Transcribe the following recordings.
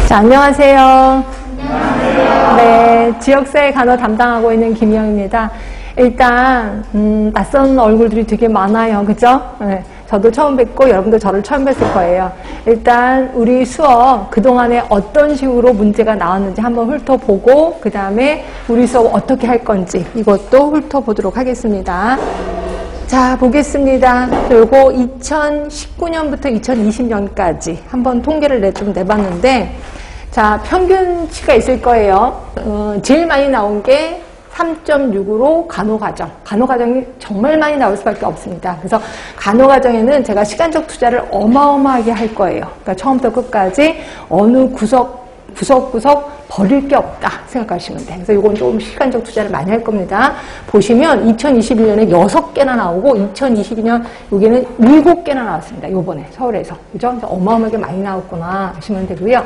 자, 안녕하세요. 네, 지역사회 간호 담당하고 있는 김영입니다. 일단 낯선 얼굴들이 되게 많아요. 그죠? 네, 저도 처음 뵙고 여러분도 저를 처음 뵀을 거예요. 일단 우리 수업 그동안에 어떤 식으로 문제가 나왔는지 한번 훑어보고 그 다음에 우리 수업 어떻게 할 건지 이것도 훑어보도록 하겠습니다. 자, 보겠습니다. 요거 2019년부터 2020년까지 한번 통계를 좀 내봤는데, 자, 평균치가 있을 거예요. 제일 많이 나온 게 3.6으로 간호가정. 간호가정이 정말 많이 나올 수밖에 없습니다. 그래서 간호가정에는 제가 시간적 투자를 어마어마하게 할 거예요. 그러니까 처음부터 끝까지 어느 구석 버릴 게 없다 생각하시면 돼요. 그래서 이건 조금 시간적 투자를 많이 할 겁니다. 보시면 2021년에 6개나 나오고 2022년 여기는 7개나 나왔습니다. 요번에 서울에서. 그죠? 그래서 어마어마하게 많이 나왔구나 하시면 되고요.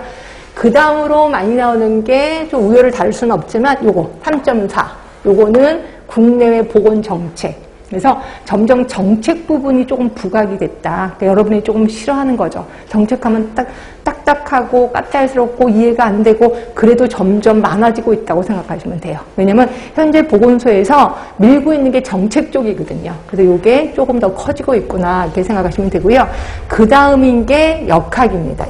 그 다음으로 많이 나오는 게 좀 우열을 다룰 수는 없지만 요거 3.4 요거는 국내외 보건정책. 그래서 점점 정책 부분이 조금 부각이 됐다. 그러니까 여러분이 조금 싫어하는 거죠. 정책하면 딱딱하고 까탈스럽고 이해가 안 되고 그래도 점점 많아지고 있다고 생각하시면 돼요. 왜냐면 현재 보건소에서 밀고 있는 게 정책 쪽이거든요. 그래서 이게 조금 더 커지고 있구나 이렇게 생각하시면 되고요. 그 다음인 게 역학입니다.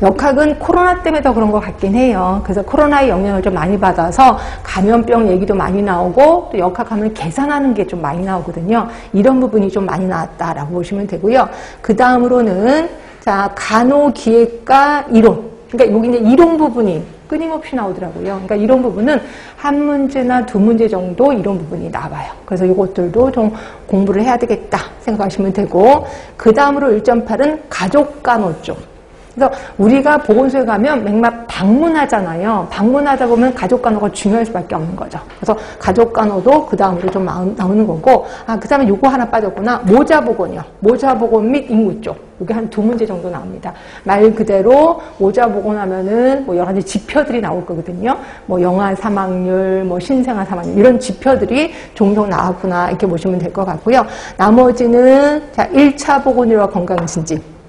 역학은 코로나 때문에 더 그런 것 같긴 해요. 그래서 코로나의 영향을 좀 많이 받아서 감염병 얘기도 많이 나오고 또 역학하면 계산하는 게 좀 많이 나오거든요. 이런 부분이 좀 많이 나왔다라고 보시면 되고요. 그 다음으로는 자 간호기획과 이론. 그러니까 여기 이제 이론 부분이 끊임없이 나오더라고요. 그러니까 이런 부분은 한 문제나 두 문제 정도 이런 부분이 나와요. 그래서 이것들도 좀 공부를 해야 되겠다 생각하시면 되고 그 다음으로 1.8은 가족간호 쪽. 그래서 우리가 보건소에 가면 맥락 방문하잖아요. 방문하다 보면 가족간호가 중요할 수밖에 없는 거죠. 그래서 가족간호도 그 다음으로 좀 나오는 거고, 그 다음에 요거 하나 빠졌구나. 모자보건이요. 모자보건 및 인구 쪽. 이게 한 두 문제 정도 나옵니다. 말 그대로 모자보건 하면은 뭐 여러 가지 지표들이 나올 거거든요. 뭐 영아 사망률, 뭐 신생아 사망률 이런 지표들이 종종 나왔구나 이렇게 보시면 될 것 같고요. 나머지는 자 1차 보건의료와 건강진진.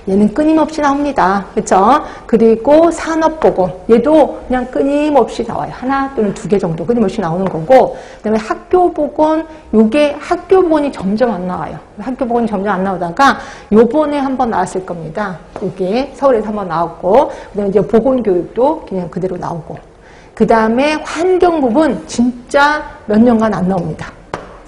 얘는 끊임없이 나옵니다. 그렇죠? 그리고 산업보건. 얘도 그냥 끊임없이 나와요. 하나 또는 두 개 정도 끊임없이 나오는 거고 그다음에 학교보건. 요게 학교보건이 점점 안 나와요. 학교보건이 점점 안 나오다가 요번에 한번 나왔을 겁니다. 요게 서울에서 한번 나왔고 그다음에 이제 보건교육도 그냥 그대로 나오고 그 다음에 환경 부분 진짜 몇 년간 안 나옵니다.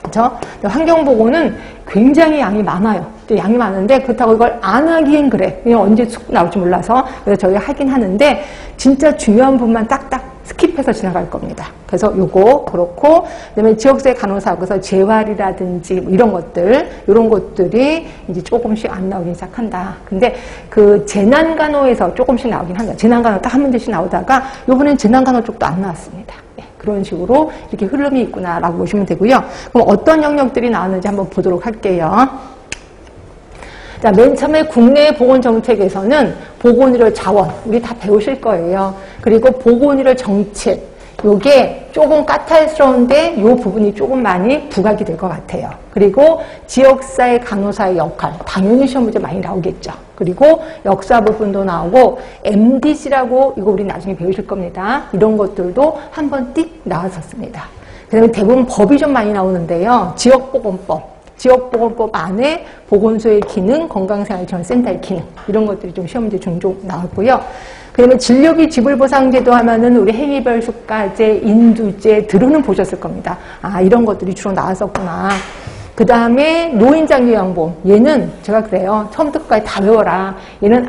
그렇죠? 환경보건은 굉장히 양이 많아요. 양이 많은데 그렇다고 이걸 안 하기엔 그래. 그냥 언제 나올지 몰라서. 그래서 저희가 하긴 하는데 진짜 중요한 부분만 딱딱 스킵해서 지나갈 겁니다. 그래서 요거 그렇고 그다음에 지역사회 간호사 그래서 재활이라든지 뭐 이런 것들이 이제 조금씩 안 나오기 시작한다. 근데 그 재난간호에서 조금씩 나오긴 한다. 재난간호 딱 한 문제씩 나오다가 요번엔 재난간호 쪽도 안 나왔습니다. 그런 식으로 이렇게 흐름이 있구나라고 보시면 되고요. 그럼 어떤 영역들이 나왔는지 한번 보도록 할게요. 자, 맨 처음에 국내 보건정책에서는 보건의료 자원, 우리 다 배우실 거예요. 그리고 보건의료 정책, 요게 조금 까탈스러운데 요 부분이 조금 많이 부각이 될 것 같아요. 그리고 지역사회 간호사의 역할, 당연히 시험 문제 많이 나오겠죠. 그리고 역사 부분도 나오고 MDC라고 이거 우리 나중에 배우실 겁니다. 이런 것들도 한번 띡 나왔었습니다. 그 다음에 대부분 법이 좀 많이 나오는데요. 지역보건법. 지역보건법 안에 보건소의 기능, 건강생활지원센터의 기능 이런 것들이 좀 시험 문제 종종 나왔고요. 그러면 진료비 지불보상제도 하면은 우리 행위별 수가제, 인두제 들어는 보셨을 겁니다. 이런 것들이 주로 나왔었구나. 그 다음에 노인장기요양보험. 얘는 제가 그래요. 처음부터 끝까지 다 외워라. 얘는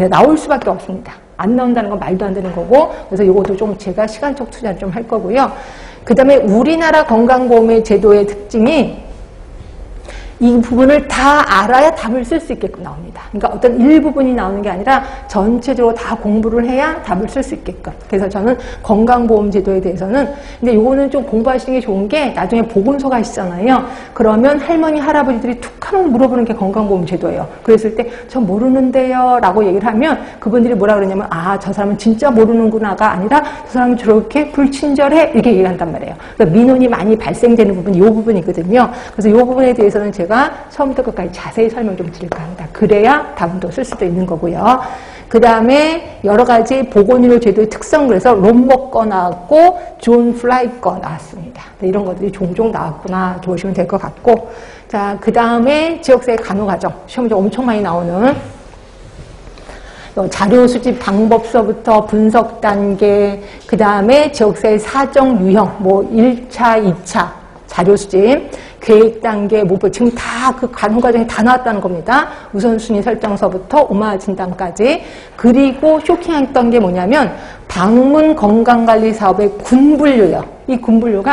나올 수밖에 없습니다. 안 나온다는 건 말도 안 되는 거고. 그래서 이것도 좀 제가 시간적 투자를 좀 할 거고요. 그 다음에 우리나라 건강보험의 제도의 특징이 이 부분을 다 알아야 답을 쓸 수 있게끔 나옵니다. 그러니까 어떤 일부분이 나오는 게 아니라 전체적으로 다 공부를 해야 답을 쓸 수 있게끔. 그래서 저는 건강보험제도에 대해서는 근데 요거는 좀 공부하시는 게 좋은 게 나중에 보건소 가시잖아요. 그러면 할머니, 할아버지들이 툭 하면 물어보는 게 건강보험제도예요. 그랬을 때 저 모르는데요 라고 얘기를 하면 그분들이 뭐라 그러냐면 저 사람은 진짜 모르는구나가 아니라 저 사람은 저렇게 불친절해 이렇게 얘기한단 말이에요. 그러니까 민원이 많이 발생되는 부분이 이 부분이거든요. 그래서 이 부분에 대해서는 제가 제가 처음부터 끝까지 자세히 설명 좀 드릴까 합니다. 그래야 다음도 쓸 수도 있는 거고요. 그 다음에 여러 가지 보건의료 제도의 특성, 그래서 롬버 거 나왔고 존 플라이 거 나왔습니다. 이런 것들이 종종 나왔구나 이렇게 보시면 될 것 같고, 자, 그 다음에 지역사회 간호과정 시험에 엄청 많이 나오는 자료 수집 방법서부터 분석 단계, 그 다음에 지역사회 사정 유형, 뭐 1차, 2차 자료 수집, 계획 단계, 목표, 지금 다 그 간호 과정이 다 나왔다는 겁니다. 우선순위 설정서부터 오마 진단까지. 그리고 쇼킹했던 게 뭐냐면 방문 건강관리 사업의 군분류예요. 이 군분류가